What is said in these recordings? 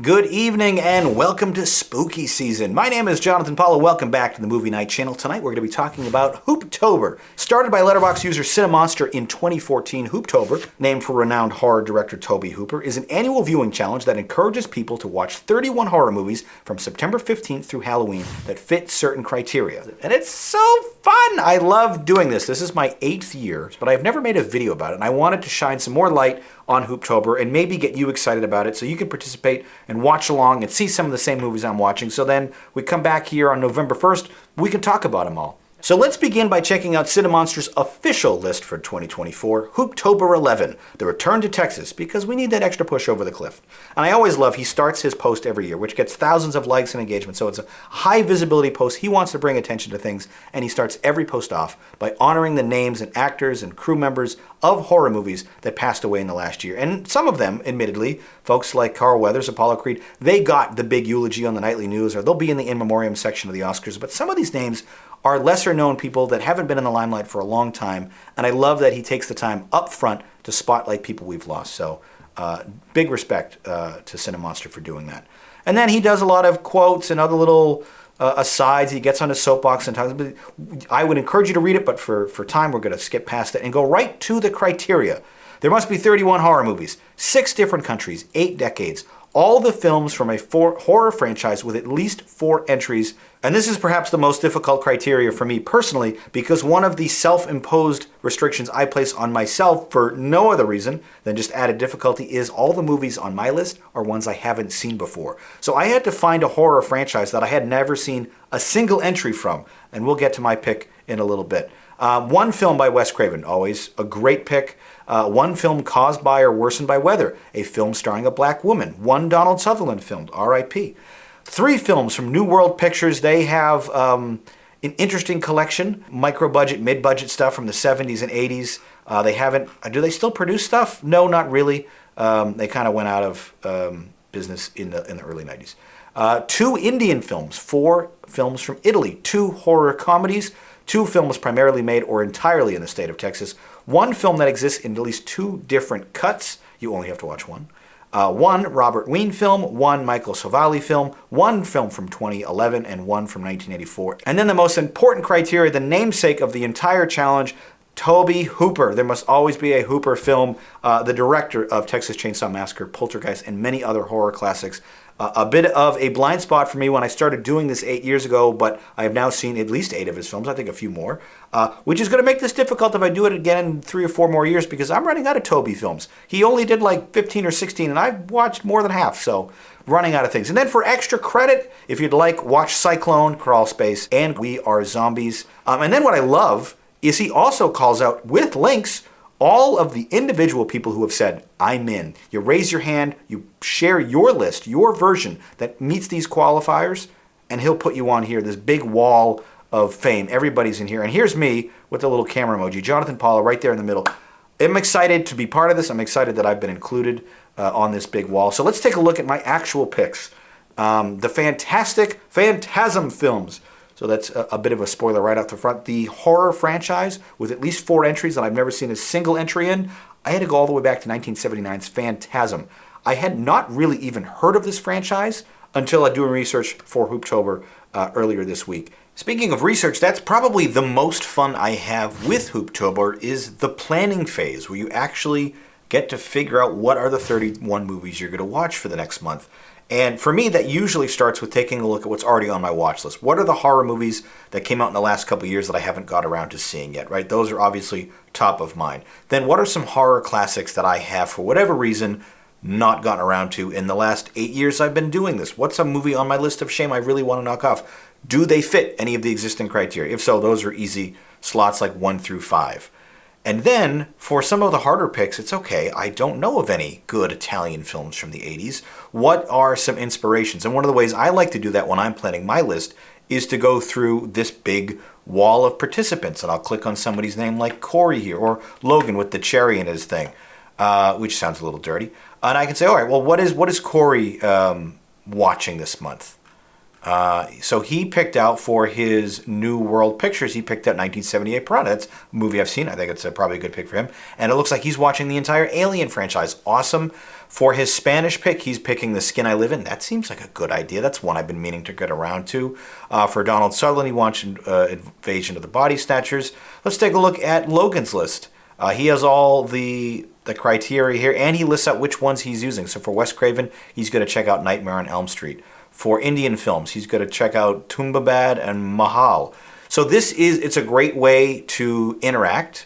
Good evening and welcome to Spooky Season. My name is Jonathan Paula. Welcome back to the Movie Night Channel. Tonight we're going to be talking about Hooptober. Started by Letterboxd user Cinemonster in 2014, Hooptober, named for renowned horror director Tobe Hooper, is an annual viewing challenge that encourages people to watch 31 horror movies from September 15th through Halloween that fit certain criteria. And it's so fun! I love doing this. This is my 8th year, but I've never made a video about it, and I wanted to shine some more light on Hooptober and maybe get you excited about it so you can participate and watch along and see some of the same movies I'm watching. So then we come back here on November 1st, we can talk about them all. So let's begin by checking out Cinemonster's official list for 2024, Hooptober 11, The Return to Texas, because we need that extra push over the cliff. And I always love he starts his post every year, which gets thousands of likes and engagement, so it's a high visibility post. He wants to bring attention to things, and he starts every post off by honoring the names and actors and crew members of horror movies that passed away in the last year. And some of them, admittedly, folks like Carl Weathers, Apollo Creed, they got the big eulogy on the nightly news, or they'll be in the in memoriam section of the Oscars, but some of these names are lesser known people that haven't been in the limelight for a long time, and I love that he takes the time up front to spotlight people we've lost. So big respect to Cinemonster for doing that. And then he does a lot of quotes and other little asides. He gets on his soapbox and talks. I would encourage you to read it, but for time we're going to skip past it and go right to the criteria. There must be 31 horror movies, 6 different countries, 8 decades, all the films from a horror franchise with at least 4 entries. And this is perhaps the most difficult criteria for me personally, because one of the self-imposed restrictions I place on myself for no other reason than just added difficulty is all the movies on my list are ones I haven't seen before. So I had to find a horror franchise that I had never seen a single entry from, and we'll get to my pick in a little bit. One film by Wes Craven, always a great pick. One film caused by or worsened by weather, a film starring a black woman. One Donald Sutherland film, R.I.P. 3 films from New World Pictures. They have an interesting collection, micro-budget, mid-budget stuff from the 70s and 80s. They haven't, do they still produce stuff? No, not really. They kind of went out of business in the early 90s. 2 Indian films, 4 films from Italy, 2 horror comedies, 2 films primarily made or entirely in the state of Texas, 1 film that exists in at least 2 different cuts. You only have to watch one. 1 Robert Wien film, 1 Michael Sovalli film, 1 film from 2011, and 1 from 1984. And then the most important criteria, the namesake of the entire challenge, Tobe Hooper. There must always be a Hooper film, the director of Texas Chainsaw Massacre, Poltergeist, and many other horror classics. A bit of a blind spot for me when I started doing this 8 years ago, but I have now seen at least 8 of his films, I think a few more, which is going to make this difficult if I do it again in 3 or 4 more years because I'm running out of Tobe films. He only did like 15 or 16, and I've watched more than half, so running out of things. And then for extra credit, if you'd like, watch Cyclone, Crawl Space, and We Are Zombies. And then what I love is he also calls out, with links, all of the individual people who have said, I'm in. You raise your hand, you share your list, your version that meets these qualifiers, and he'll put you on here, this big wall of fame. Everybody's in here. And here's me with the little camera emoji, Jonathan Paula right there in the middle. I'm excited to be part of this. I'm excited that I've been included on this big wall. So let's take a look at my actual picks. The fantastic Phantasm films. So that's a bit of a spoiler right out the front. The horror franchise with at least 4 entries that I've never seen a single entry in. I had to go all the way back to 1979's Phantasm. I had not really even heard of this franchise until I doing research for Hooptober earlier this week. Speaking of research, that's probably the most fun I have with Hooptober is the planning phase, where you actually get to figure out what are the 31 movies you're going to watch for the next month. And for me, that usually starts with taking a look at what's already on my watch list. What are the horror movies that came out in the last couple of years that I haven't got around to seeing yet, right? Those are obviously top of mind. Then what are some horror classics that I have, for whatever reason, not gotten around to in the last 8 years I've been doing this? What's a movie on my list of shame I really want to knock off? Do they fit any of the existing criteria? If so, those are easy slots like 1 through 5. And then, for some of the harder picks, it's okay, I don't know of any good Italian films from the 80s. What are some inspirations? And one of the ways I like to do that when I'm planning my list is to go through this big wall of participants. And I'll click on somebody's name like Corey here, or Logan with the cherry in his thing, which sounds a little dirty. And I can say, all right, well, what is Corey watching this month? So he picked out for his New World Pictures, he picked out 1978 Piranha. That's a movie I've seen. I think it's probably a good pick for him. And it looks like he's watching the entire Alien franchise. Awesome. For his Spanish pick, he's picking The Skin I Live In. That seems like a good idea. That's one I've been meaning to get around to. For Donald Sutherland, he wants Invasion of the Body Snatchers. Let's take a look at Logan's list. He has all the criteria here, and he lists out which ones he's using. So for Wes Craven, he's going to check out Nightmare on Elm Street. For Indian films, he's going to check out Tumbabad and Mahal. So it's a great way to interact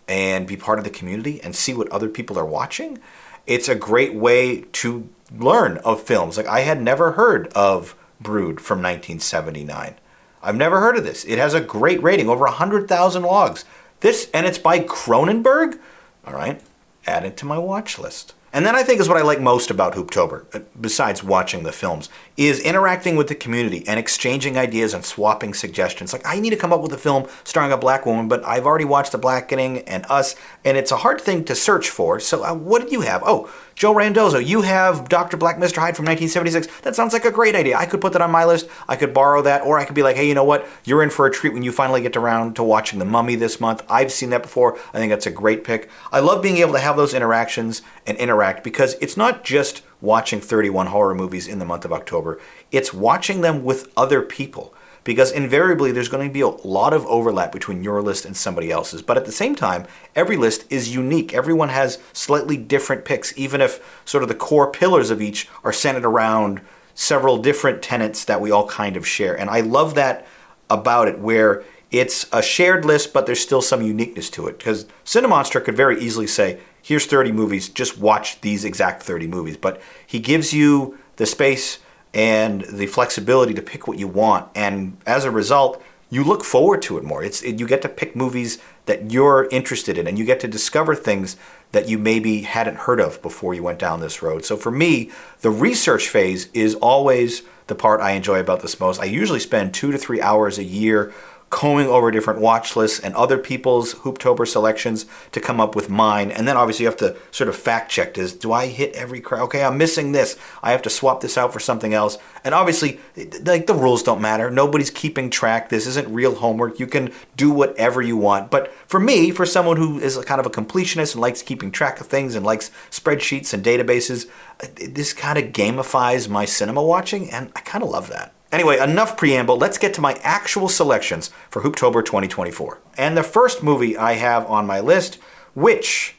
and be part of the community and see what other people are watching. It's a great way to learn of films. Like, I had never heard of Brood from 1979. I've never heard of this. It has a great rating, over 100,000 logs. And it's by Cronenberg? All right, add it to my watch list. And then I think is what I like most about Hooptober, besides watching the films, is interacting with the community and exchanging ideas and swapping suggestions. Like, I need to come up with a film starring a black woman, but I've already watched The Blackening and Us, and it's a hard thing to search for. So what did you have? Oh, Joe Randozzo, you have Dr. Black, Mr. Hyde from 1976. That sounds like a great idea. I could put that on my list. I could borrow that, or I could be like, hey, you know what? You're in for a treat when you finally get around to watching The Mummy this month. I've seen that before. I think that's a great pick. I love being able to have those interactions and interact, because it's not just watching 31 horror movies in the month of October. It's watching them with other people, because invariably there's going to be a lot of overlap between your list and somebody else's. But at the same time, every list is unique. Everyone has slightly different picks, even if sort of the core pillars of each are centered around several different tenets that we all kind of share. And I love that about it, where it's a shared list, but there's still some uniqueness to it. Because Cinemonster could very easily say, here's 30 movies, just watch these exact 30 movies. But he gives you the space and the flexibility to pick what you want, and as a result, you look forward to it more. You get to pick movies that you're interested in, and you get to discover things that you maybe hadn't heard of before you went down this road. So for me, the research phase is always the part I enjoy about this most. I usually spend 2 to 3 hours a year combing over different watch lists and other people's Hooptober selections to come up with mine. And then obviously you have to sort of fact check this. Do I hit every okay, I'm missing this. I have to swap this out for something else. And obviously, like, the rules don't matter. Nobody's keeping track. This isn't real homework. You can do whatever you want. But for me, for someone who is kind of a completionist and likes keeping track of things and likes spreadsheets and databases, this kind of gamifies my cinema watching, and I kind of love that. Anyway, enough preamble. Let's get to my actual selections for Hooptober 2024. And the first movie I have on my list, which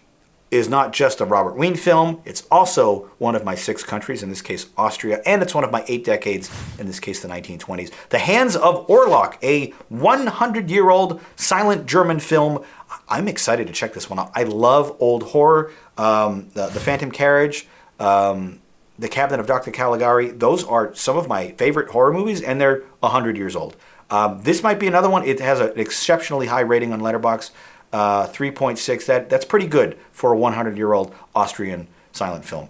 is not just a Robert Wien film, it's also one of my 6 countries, in this case Austria, and it's one of my 8 decades, in this case the 1920s. The Hands of Orlok, a 100-year-old silent German film. I'm excited to check this one out. I love old horror. The Phantom Carriage, The Cabinet of Dr. Caligari, those are some of my favorite horror movies, and they're 100 years old. This might be another one. It has an exceptionally high rating on Letterboxd, 3.6. That's pretty good for a 100-year-old Austrian silent film.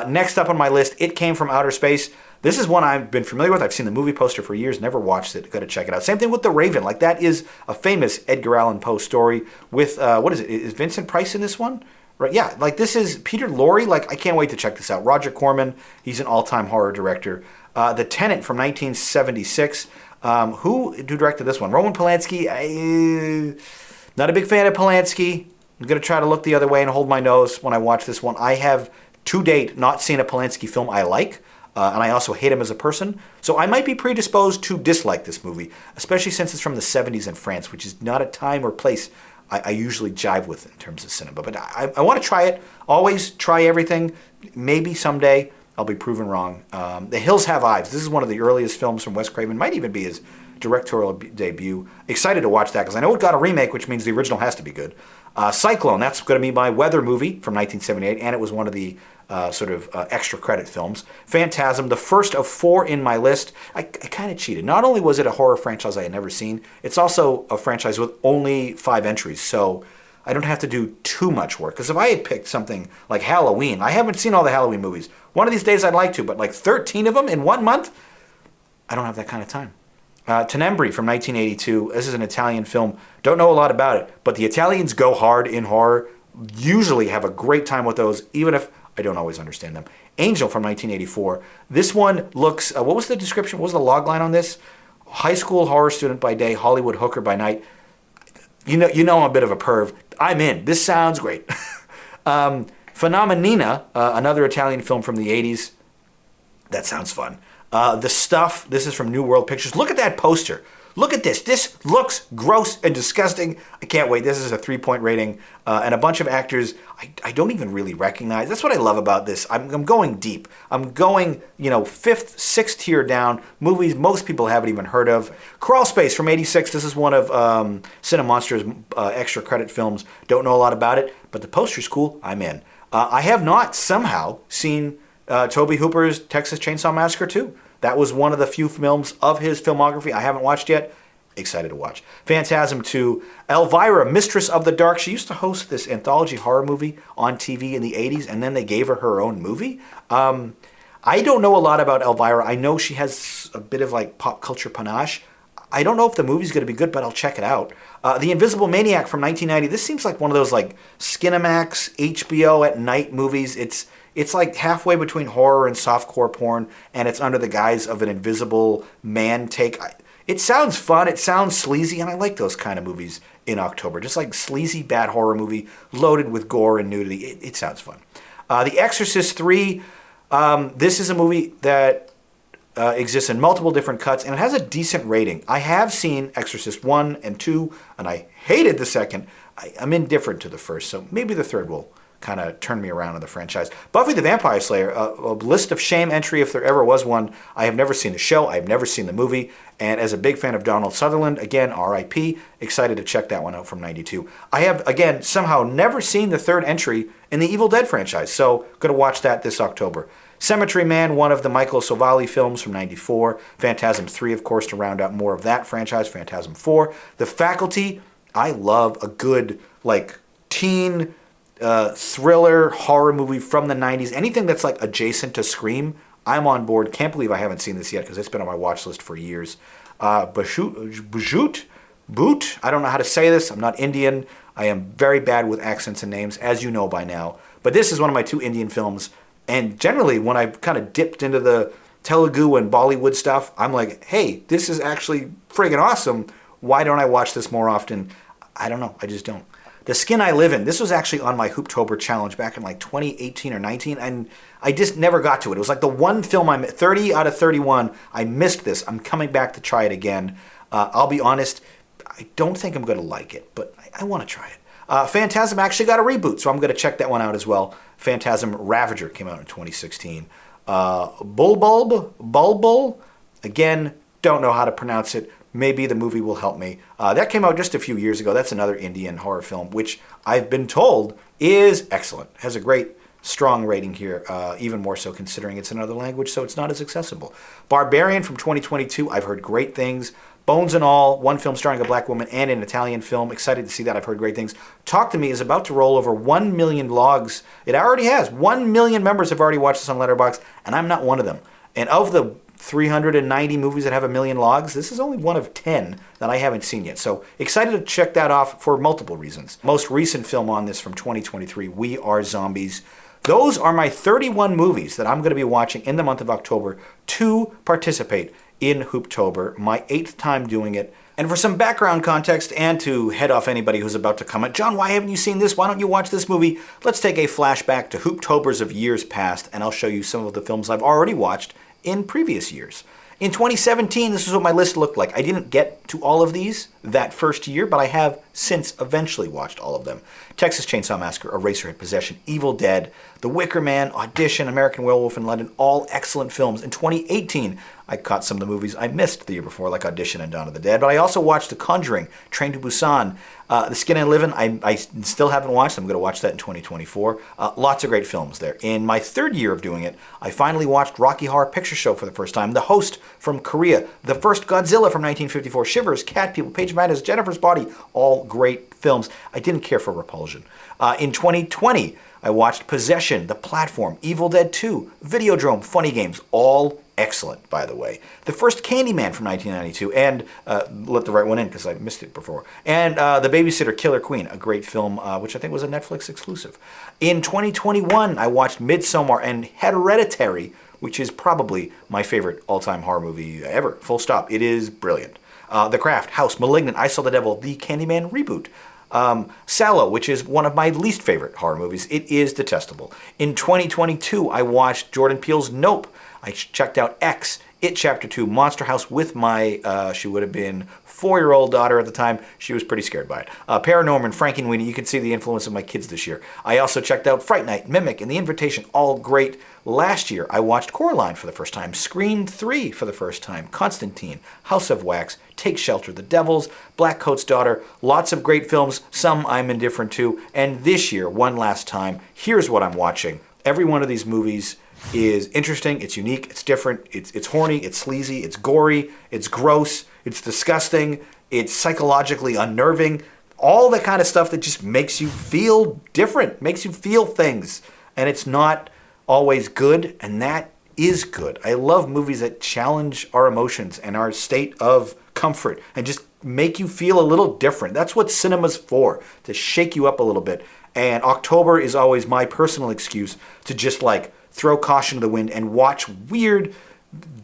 Next up on my list, It Came from Outer Space. This is one I've been familiar with. I've seen the movie poster for years, never watched it. Got to check it out. Same thing with The Raven. Like, that is a famous Edgar Allan Poe story with, what is it? Is Vincent Price in this one? Right, yeah, like, this is Peter Lorre. Like, I can't wait to check this out. Roger Corman, he's an all-time horror director. The Tenant from 1976. Who directed this one? Roman Polanski. Not a big fan of Polanski. I'm going to try to look the other way and hold my nose when I watch this one. I have, to date, not seen a Polanski film I like, and I also hate him as a person. So I might be predisposed to dislike this movie, especially since it's from the 70s in France, which is not a time or place I usually jive with in terms of cinema. But I want to try it. Always try everything. Maybe someday I'll be proven wrong. The Hills Have Eyes. This is one of the earliest films from Wes Craven. Might even be his directorial debut. Excited to watch that because I know it got a remake, which means the original has to be good. Cyclone. That's going to be my weather movie from 1978, and it was one of the extra credit films. Phantasm, the first of 4 in my list. I kind of cheated. Not only was it a horror franchise I had never seen, it's also a franchise with only 5 entries, so I don't have to do too much work. Because if I had picked something like Halloween, I haven't seen all the Halloween movies. One of these days I'd like to, but like 13 of them in 1 month? I don't have that kind of time. Tenembri from 1982. This is an Italian film. Don't know a lot about it, but the Italians go hard in horror. Usually have a great time with those, even if I don't always understand them. Angel from 1984. This one looks, what was the description? What was the log line on this? High school horror student by day, Hollywood hooker by night. You know I'm a bit of a perv. I'm in. This sounds great. Phenomenina, another Italian film from the 80s. That sounds fun. The Stuff, this is from New World Pictures. Look at that poster. Look at this. This looks gross and disgusting. I can't wait. This is a 3-point rating. And a bunch of actors I don't even really recognize. That's what I love about this. I'm going deep. I'm going, 5th, 6th tier down. Movies most people haven't even heard of. Crawl Space from 86. This is one of Cinemonster's extra credit films. Don't know a lot about it, but the poster's cool. I'm in. I have not somehow seen Tobe Hooper's Texas Chainsaw Massacre 2. That was one of the few films of his filmography I haven't watched yet. Excited to watch. Phantasm 2. Elvira, Mistress of the Dark. She used to host this anthology horror movie on TV in the 80s, and then they gave her her own movie. I don't know a lot about Elvira. I know she has a bit of like pop culture panache. I don't know if the movie's going to be good, but I'll check it out. The Invisible Maniac from 1990. This seems like one of those like Skinamax, HBO at night movies. It's like halfway between horror and softcore porn, and it's under the guise of an invisible man take. It sounds fun, it sounds sleazy, and I like those kind of movies in October. Just like sleazy, bad horror movie loaded with gore and nudity. It sounds fun. The Exorcist 3, this is a movie that exists in multiple different cuts, and it has a decent rating. I have seen Exorcist 1 and 2, and I hated the second. I'm indifferent to the first, so maybe the third will kind of turned me around on the franchise. Buffy the Vampire Slayer, a list of shame entry if there ever was one. I have never seen the show. I have never seen the movie. And as a big fan of Donald Sutherland, again, R.I.P., excited to check that one out from 92. I have, again, somehow never seen the third entry in the Evil Dead franchise, so going to watch that this October. Cemetery Man, one of the Michael Sovalli films from 94. Phantasm 3, of course, to round out more of that franchise. Phantasm 4. The Faculty, I love a good, like, teen thriller horror movie from the 90s. Anything that's like adjacent to Scream, I'm on board. Can't believe I haven't seen this yet because it's been on my watch list for years. Boot, I don't know how to say this. I'm not Indian. I am very bad with accents and names, as you know by now. But this is one of my 2 Indian films. And generally, when I've kind of dipped into the Telugu and Bollywood stuff, I'm like, hey, this is actually friggin' awesome. Why don't I watch this more often? I don't know. I just don't. The Skin I Live In. This was actually on my Hooptober challenge back in like 2018 or 19, and I just never got to it. It was like the one film 30 out of 31. I missed this. I'm coming back to try it again. I'll be honest, I don't think I'm going to like it, but I want to try it. Phantasm actually got a reboot, so I'm going to check that one out as well. Phantasm Ravager came out in 2016. Bulbul, again, don't know how to pronounce it. Maybe the movie will help me. That came out just a few years ago. That's another Indian horror film, which I've been told is excellent. Has a great, strong rating here, even more so considering it's another language, so it's not as accessible. Barbarian from 2022, I've heard great things. Bones and All, one film starring a black woman and an Italian film. Excited to see that. I've heard great things. Talk to Me is about to roll over 1 million logs. It already has. 1 million members have already watched this on Letterboxd, and I'm not one of them. And of the 390 movies that have 1 million logs, this is only one of 10 that I haven't seen yet. So excited to check that off for multiple reasons. Most recent film on this from 2023, We Are Zombies. Those are my 31 movies that I'm going to be watching in the month of October to participate in Hooptober, my 8th time doing it. And for some background context and to head off anybody who's about to comment, John, why haven't you seen this? Why don't you watch this movie? Let's take a flashback to Hooptobers of years past, and I'll show you some of the films I've already watched in previous years. In 2017, this is what my list looked like. I didn't get to all of these that first year, but I have since eventually watched all of them. Texas Chainsaw Massacre, Eraserhead, Possession, Evil Dead, The Wicker Man, Audition, American Werewolf in London, all excellent films. In 2018, I caught some of the movies I missed the year before, like Audition and Dawn of the Dead, but I also watched The Conjuring, Train to Busan, The Skin I Live In. I still haven't watched. I'm going to watch that in 2024. Lots of great films there. In my 3rd year of doing it, I finally watched Rocky Horror Picture Show for the first time, The Host from Korea, the first Godzilla from 1954, Shivers, Cat People, Page Madness, Jennifer's Body, all great films. I didn't care for Repulsion. In 2020, I watched Possession, The Platform, Evil Dead 2, Videodrome, Funny Games, all excellent, by the way. The first Candyman from 1992, and let the right one in because I missed it before. And The Babysitter Killer Queen, a great film, which I think was a Netflix exclusive. In 2021, I watched Midsommar and Hereditary, which is probably my favorite all-time horror movie ever. Full stop. It is brilliant. The Craft, House, Malignant, I Saw the Devil, the Candyman reboot. Sallow, which is one of my least favorite horror movies. It is detestable. In 2022, I watched Jordan Peele's Nope. I checked out X, It Chapter 2, Monster House with my, she would have been 4-year-old daughter at the time. She was pretty scared by it. Paranorman, Frankenweenie, you can see the influence of my kids this year. I also checked out Fright Night, Mimic, and The Invitation, all great. Last year, I watched Coraline for the first time, Scream 3 for the first time, Constantine, House of Wax, Take Shelter, The Devils, Black Coat's Daughter, lots of great films, some I'm indifferent to, and this year, one last time, here's what I'm watching. Every one of these movies is interesting, it's unique, it's different, it's horny, it's sleazy, it's gory, it's gross, it's disgusting, it's psychologically unnerving, all the kind of stuff that just makes you feel different, makes you feel things, and it's not always good, and that is good. I love movies that challenge our emotions and our state of comfort and just make you feel a little different. That's what cinema's for, to shake you up a little bit. And October is always my personal excuse to just like throw caution to the wind and watch weird,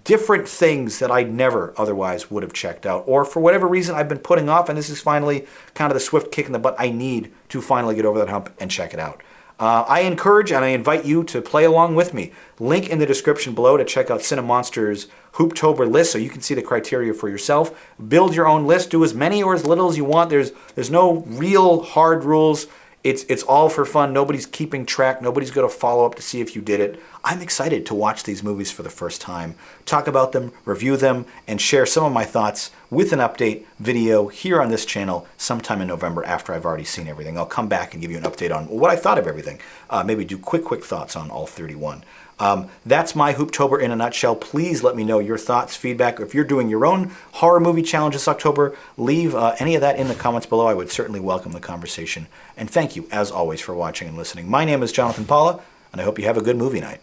different things that I never otherwise would have checked out. Or for whatever reason I've been putting off, and this is finally kind of the swift kick in the butt I need to finally get over that hump and check it out. I encourage and I invite you to play along with me. Link in the description below to check out Cinemonster's Hooptober list so you can see the criteria for yourself. Build your own list. Do as many or as little as you want. There's no real hard rules. It's all for fun. Nobody's keeping track. Nobody's going to follow up to see if you did it. I'm excited to watch these movies for the first time, talk about them, review them, and share some of my thoughts with an update video here on this channel sometime in November after I've already seen everything. I'll come back and give you an update on what I thought of everything. Maybe do quick thoughts on all 31. That's my Hooptober in a nutshell. Please let me know your thoughts, feedback. If you're doing your own horror movie challenge this October, leave any of that in the comments below. I would certainly welcome the conversation. And thank you, as always, for watching and listening. My name is Jonathan Paula, and I hope you have a good movie night.